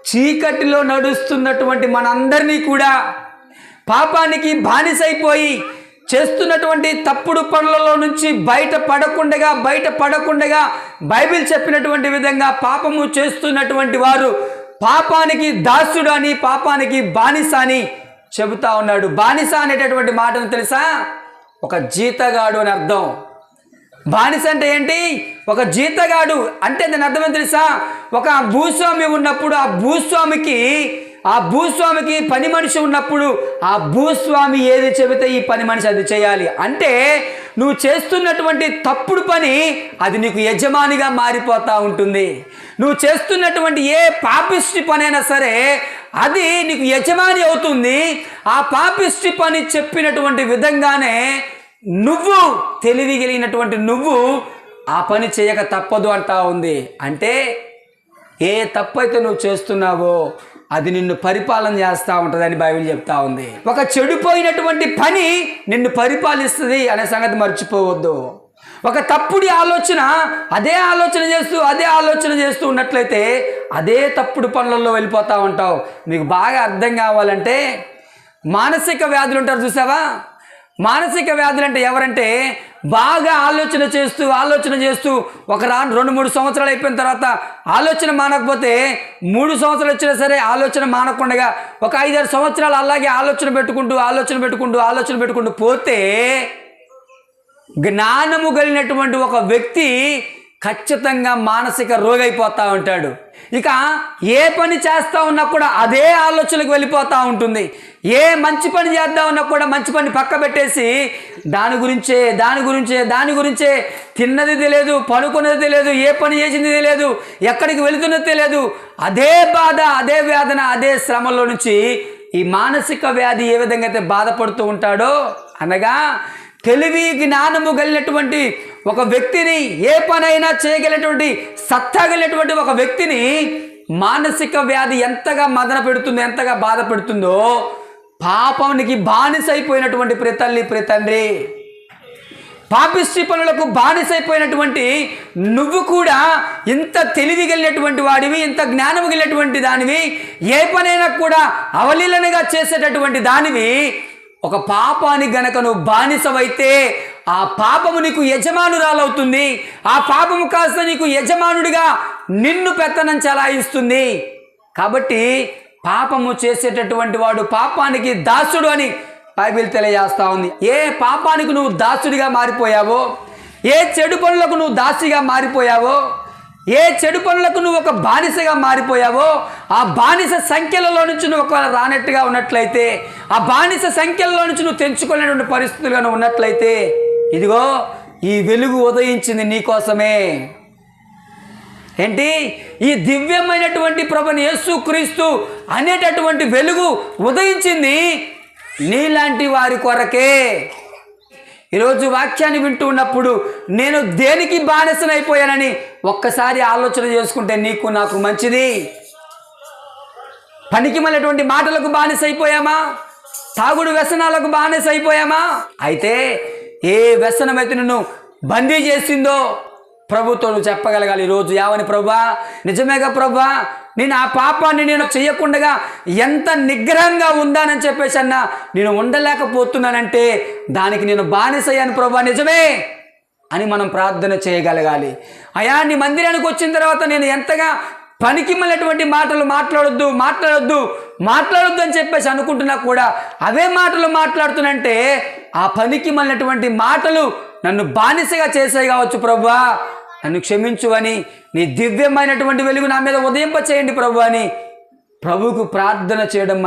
చీకటిలో నడుస్తున్నటువంటి మనందరినీ కూడా పాపానికి బానిసైపోయి చేస్తున్నటువంటి తప్పుడు పనులలో నుంచి బయటపడకుండా బైబిల్ చెప్పినటువంటి విధంగా పాపము చేస్తున్నటువంటి వారు పాపానికి దాసుడు అని, పాపానికి బానిస అని చెబుతా ఉన్నాడు. బానిస అనేటటువంటి మాటను తెలుసా? ఒక జీతగాడు అని అర్థం. బానిస అంటే ఏంటి? ఒక జీతగాడు అంటే దాని అర్థం ఏంటి తెలుసా? ఒక భూస్వామి ఉన్నప్పుడు ఆ భూస్వామికి పని మనిషి ఉన్నప్పుడు ఆ భూస్వామి ఏది చెబితే ఈ పని మనిషి అది చేయాలి. అంటే నువ్వు చేస్తున్నటువంటి తప్పుడు పని అది నీకు యజమానిగా మారిపోతూ ఉంటుంది. నువ్వు చేస్తున్నటువంటి ఏ పాపిష్టి పనైనా సరే అది నీకు యజమాని అవుతుంది. ఆ పాపిష్టి పని చెప్పినటువంటి విధంగానే నువ్వు తెలివి కలిగినటువంటి నువ్వు ఆ పని చేయక తప్పదు అంటా ఉంది. అంటే ఏ తప్పైతే నువ్వు చేస్తున్నావో అది నిన్ను పరిపాలన చేస్తూ ఉంటుందని బైబిల్ చెప్తా ఉంది. ఒక చెడిపోయినటువంటి పని నిన్ను పరిపాలిస్తుంది అనే సంగతి మర్చిపోవద్దు. ఒక తప్పుడు ఆలోచన అదే ఆలోచన చేస్తూ ఉన్నట్లయితే అదే తప్పుడు పనులలో వెళ్ళిపోతూ ఉంటావు. మీకు బాగా అర్థం కావాలంటే మానసిక వ్యాధులు ఉంటారు చూసావా? మానసిక వ్యాధులు అంటే ఎవరంటే బాగా ఆలోచన చేస్తూ ఒక 2-3 సంవత్సరాలు అయిపోయిన తర్వాత ఆలోచన మానకపోతే 3 సంవత్సరాలు వచ్చినా సరే ఆలోచన మానకుండా ఒక 5-6 సంవత్సరాలు అలాగే ఆలోచన పెట్టుకుంటూ పోతే జ్ఞానము కలిగినటువంటి ఒక వ్యక్తి ఖచ్చితంగా మానసిక రోగి అయిపోతూ ఉంటాడు. ఇక ఏ పని చేస్తూ ఉన్నా కూడా అదే ఆలోచనకు వెళ్ళిపోతూ ఉంటుంది. ఏ మంచి పని చేద్దామన్నా కూడా మంచి పని పక్క పెట్టేసి దాని గురించే తిన్నది తెలియదు, పడుకున్నది తెలియదు, ఏ పని చేసింది తెలియదు, ఎక్కడికి వెళుతున్నది తెలియదు. అదే బాధ, అదే వేదన, అదే శ్రమలో నుంచి ఈ మానసిక వ్యాధి ఏ విధంగా అయితే బాధపడుతూ ఉంటాడో అనగా తెలివి జ్ఞానము కలిగినటువంటి ఒక వ్యక్తిని, ఏ పనైనా చేయగలిగినటువంటి సత్తా కలిగినటువంటి ఒక వ్యక్తిని మానసిక వ్యాధి ఎంతగా మదన పెడుతుందో, ఎంతగా బాధ పెడుతుందో పాపానికి బానిసైపోయినటువంటి ప్రతండ్రి, పాపిష్టి పనులకు బానిసైపోయినటువంటి నువ్వు కూడా ఇంత తెలివి కలిగినటువంటి వాడివి, ఇంత జ్ఞానం కలిగినటువంటి దానివి, ఏ పనైనా కూడా అవలీలనగా చేసేటటువంటి దానివి, ఒక పాపానికి గనక నువ్వు బానిసవైతే ఆ పాపము నీకు యజమానురాలవుతుంది. ఆ పాపము కాస్త నీకు యజమానుడిగా నిన్ను పెత్తనం చలాయిస్తుంది. కాబట్టి పాపము చేసేటటువంటి వాడు పాపానికి దాసుడు అని బైబిల్ తెలియజేస్తా ఉంది. ఏ పాపానికి నువ్వు దాసుడిగా మారిపోయావో, ఏ చెడు పనులకు నువ్వు దాసిగా మారిపోయావో, ఏ చెడు పనులకు నువ్వు ఒక బానిసగా మారిపోయావో ఆ బానిస సంఖ్యలలో నుంచి నువ్వు ఒకవేళ రానట్టుగా ఉన్నట్లయితే, ఆ బానిస సంఖ్యలలో నుంచి నువ్వు తెంచుకోలేనటువంటి పరిస్థితులుగా నువ్వు ఉన్నట్లయితే, ఇదిగో ఈ వెలుగు ఉదయించింది నీకోసమే. ఏంటి? ఈ దివ్యమైనటువంటి ప్రభుని యేసుక్రీస్తు అనేటటువంటి వెలుగు ఉదయించింది నీలాంటి వారి కొరకే. ఈరోజు వాక్యాన్ని వింటూ ఉన్నప్పుడు నేను దేనికి బానిసనైపోయానని ఒక్కసారి ఆలోచన చేసుకుంటే నీకు నాకు మంచిది. పనికిమాలినటువంటి మాటలకు బానిసైపోయామా? తాగుడు వ్యసనాలకు బానిసైపోయామా? అయితే ఏ వ్యసనమైతే నిన్ను బందీ చేసిందో ప్రభుతో నువ్వు చెప్పగలగాలి ఈరోజు. యావని ప్రభువా, నిజమేగా ప్రభువా, నేను ఆ పాపాన్ని నేను చేయకుండా ఎంత నిగ్రహంగా ఉందానని చెప్పేసి అన్నా నేను ఉండలేకపోతున్నానంటే దానికి నేను బానిసయ్యాను ప్రభువా, నిజమే అని మనం ప్రార్థన చేయగలగాలి. అయా, నీ మందిరానికి వచ్చిన తర్వాత నేను ఎంతగా పనికిమాలినటువంటి మాటలు మాట్లాడొద్దు అని చెప్పేసి అనుకుంటున్నా కూడా అవే మాటలు మాట్లాడుతున్నంటే ఆ పనికిమాలినటువంటి మాటలు నన్ను బానిసగా చేసాయి కావచ్చు ప్రభువా, నన్ను క్షమించు అని, నీ దివ్యమైనటువంటి వెలుగు నా మీద ఉదయింప చేయండి ప్రభు అని ప్రభువుకు ప్రార్థన చేయడం